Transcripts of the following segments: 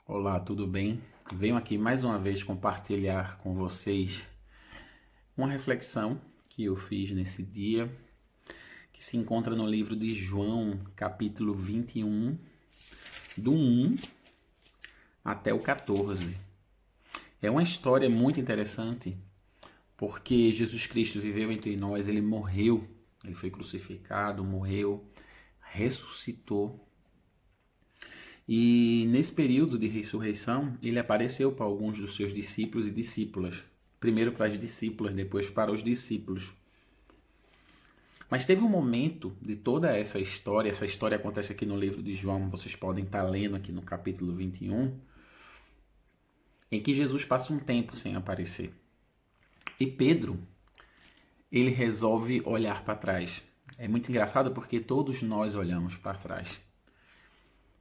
Olá, tudo bem? Venho aqui mais uma vez compartilhar com vocês uma reflexão que eu fiz nesse dia, que se encontra no livro de João, capítulo 21, do 1 até o 14. É uma história muito interessante, porque Jesus Cristo viveu entre nós, ele morreu, ele foi crucificado, morreu, ressuscitou. E nesse período de ressurreição, ele apareceu para alguns dos seus discípulos e discípulas. Primeiro para as discípulas, depois para os discípulos. Mas teve um momento de toda essa história acontece aqui no livro de João, vocês podem estar lendo aqui no capítulo 21, em que Jesus passa um tempo sem aparecer. E Pedro, ele resolve olhar para trás. É muito engraçado porque todos nós olhamos para trás.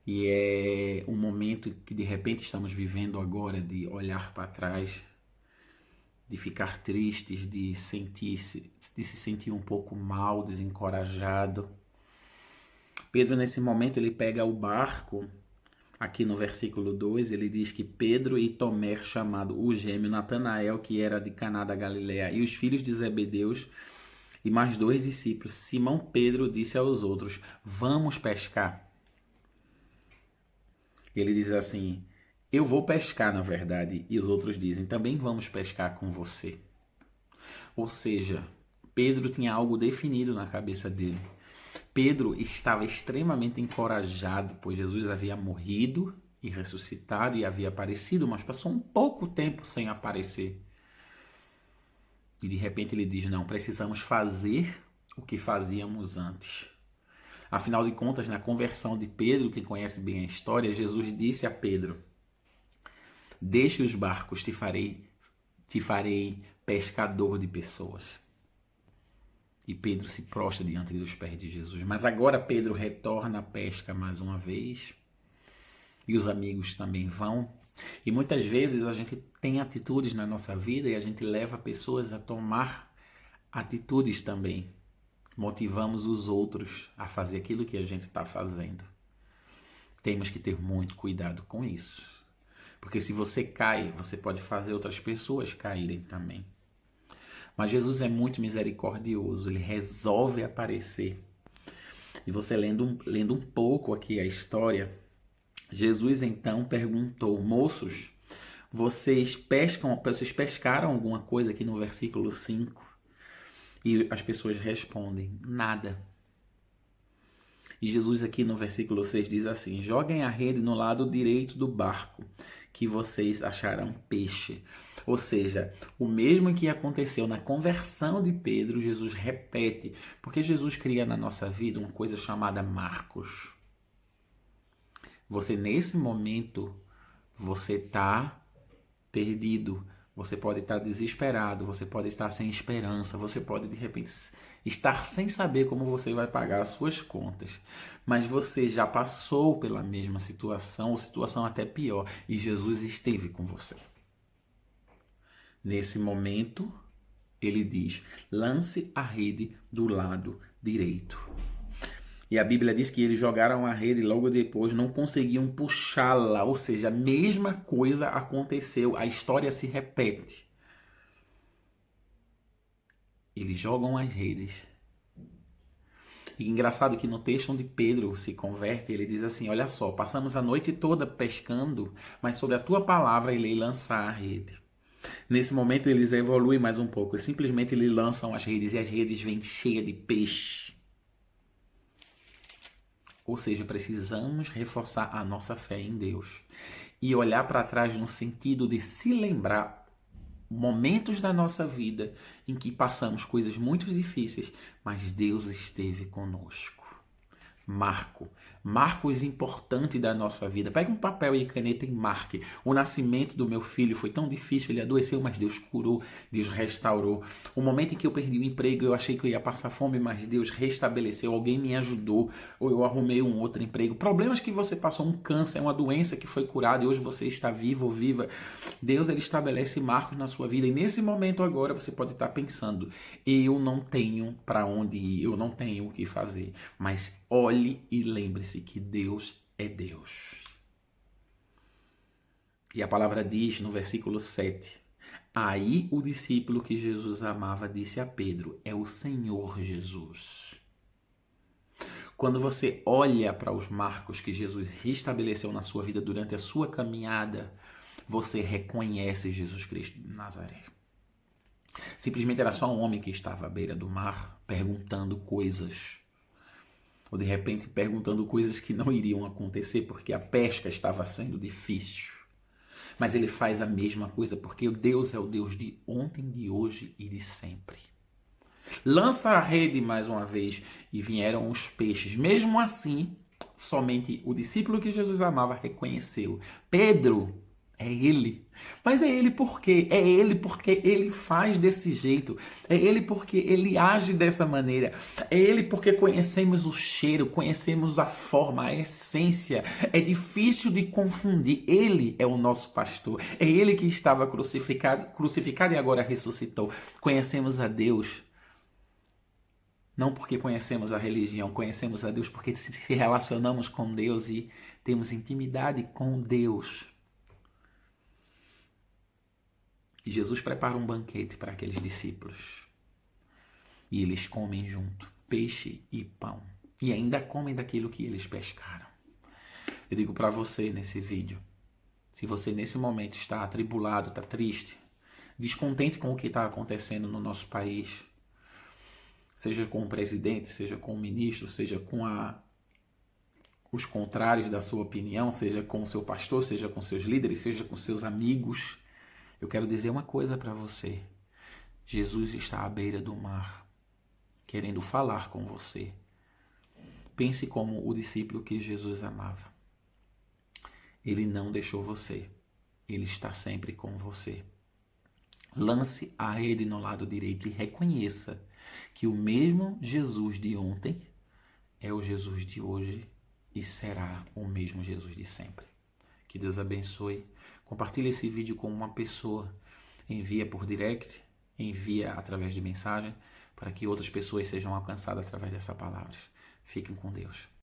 E é um momento que de repente estamos vivendo agora de olhar para trás, de ficar tristes, de se sentir um pouco mal, desencorajado. Pedro nesse momento ele pega o barco, aqui no versículo 2 ele diz que Pedro e Tomé, chamado o gêmeo, Natanael, que era de Caná da Galileia, e os filhos de Zebedeus, e mais dois discípulos, Simão Pedro disse aos outros: vamos pescar. Ele diz assim: eu vou pescar, na verdade. E os outros dizem: também vamos pescar com você. Ou seja, Pedro tinha algo definido na cabeça dele. Pedro estava extremamente encorajado, pois Jesus havia morrido e ressuscitado e havia aparecido, mas passou um pouco tempo sem aparecer. E de repente ele diz: não, precisamos fazer o que fazíamos antes. Afinal de contas, na conversão de Pedro, que conhece bem a história, Jesus disse a Pedro: deixe os barcos, te farei pescador de pessoas. E Pedro se prostra diante dos pés de Jesus. Mas agora Pedro retorna à pesca mais uma vez. E os amigos também vão. E muitas vezes a gente tem atitudes na nossa vida e a gente leva pessoas a tomar atitudes também. Motivamos os outros a fazer aquilo que a gente está fazendo. Temos que ter muito cuidado com isso. Porque se você cai, você pode fazer outras pessoas caírem também. Mas Jesus é muito misericordioso, ele resolve aparecer. E você lendo um pouco aqui a história, Jesus então perguntou: moços, vocês pescaram alguma coisa aqui no versículo 5? E as pessoas respondem: nada. E Jesus aqui no versículo 6 diz assim: joguem a rede no lado direito do barco, que vocês acharão peixe. Ou seja, o mesmo que aconteceu na conversão de Pedro, Jesus repete, porque Jesus cria na nossa vida uma coisa chamada marcos. Você nesse momento, você está perdido, você pode estar desesperado, você pode estar sem esperança, você pode de repente estar sem saber como você vai pagar as suas contas. Mas você já passou pela mesma situação, ou situação até pior, e Jesus esteve com você. Nesse momento, ele diz: lance a rede do lado direito. E a Bíblia diz que eles jogaram a rede e logo depois não conseguiam puxá-la. Ou seja, a mesma coisa aconteceu, a história se repete. Eles jogam as redes. E engraçado que no texto onde Pedro se converte, ele diz assim: olha só, passamos a noite toda pescando, mas sobre a tua palavra irei lançar a rede. Nesse momento eles evoluem mais um pouco, simplesmente eles lançam as redes e as redes vêm cheias de peixe. Ou seja, precisamos reforçar a nossa fé em Deus e olhar para trás no sentido de se lembrar momentos da nossa vida em que passamos coisas muito difíceis, mas Deus esteve conosco. Marcos importante da nossa vida. Pega um papel e caneta e marque. O nascimento do meu filho foi tão difícil, ele adoeceu, mas Deus curou, Deus restaurou. O momento em que eu perdi o emprego, eu achei que eu ia passar fome, mas Deus restabeleceu, alguém me ajudou, ou eu arrumei um outro emprego. Problemas que você passou, um câncer, uma doença que foi curada e hoje você está vivo ou viva. Deus, ele estabelece marcos na sua vida e nesse momento agora você pode estar pensando: eu não tenho para onde ir, eu não tenho o que fazer, mas olhe e lembre-se que Deus é Deus. E a palavra diz no versículo 7: aí o discípulo que Jesus amava disse a Pedro: é o Senhor Jesus. Quando você olha para os marcos que Jesus restabeleceu na sua vida durante a sua caminhada, você reconhece Jesus Cristo de Nazaré. Simplesmente era só um homem que estava à beira do mar perguntando coisas. Ou de repente perguntando coisas que não iriam acontecer porque a pesca estava sendo difícil. Mas ele faz a mesma coisa porque Deus é o Deus de ontem, de hoje e de sempre. Lança a rede mais uma vez e vieram os peixes. Mesmo assim, somente o discípulo que Jesus amava reconheceu: Pedro, é ele. Mas é ele por quê? É ele porque ele faz desse jeito. É ele porque ele age dessa maneira. É ele porque conhecemos o cheiro, conhecemos a forma, a essência. É difícil de confundir. Ele é o nosso pastor. É ele que estava crucificado e agora ressuscitou. Conhecemos a Deus. Não porque conhecemos a religião, conhecemos a Deus porque se relacionamos com Deus e temos intimidade com Deus. E Jesus prepara um banquete para aqueles discípulos. E eles comem junto, peixe e pão. E ainda comem daquilo que eles pescaram. Eu digo para você nesse vídeo, se você nesse momento está atribulado, está triste, descontente com o que está acontecendo no nosso país, seja com o presidente, seja com o ministro, seja com os contrários da sua opinião, seja com o seu pastor, seja com seus líderes, seja com seus amigos, eu quero dizer uma coisa para você. Jesus está à beira do mar, querendo falar com você. Pense como o discípulo que Jesus amava. Ele não deixou você. Ele está sempre com você. Lance a rede no lado direito e reconheça que o mesmo Jesus de ontem é o Jesus de hoje e será o mesmo Jesus de sempre. Que Deus abençoe. Compartilhe esse vídeo com uma pessoa. Envia por direct, envia através de mensagem, para que outras pessoas sejam alcançadas através dessa palavra. Fiquem com Deus.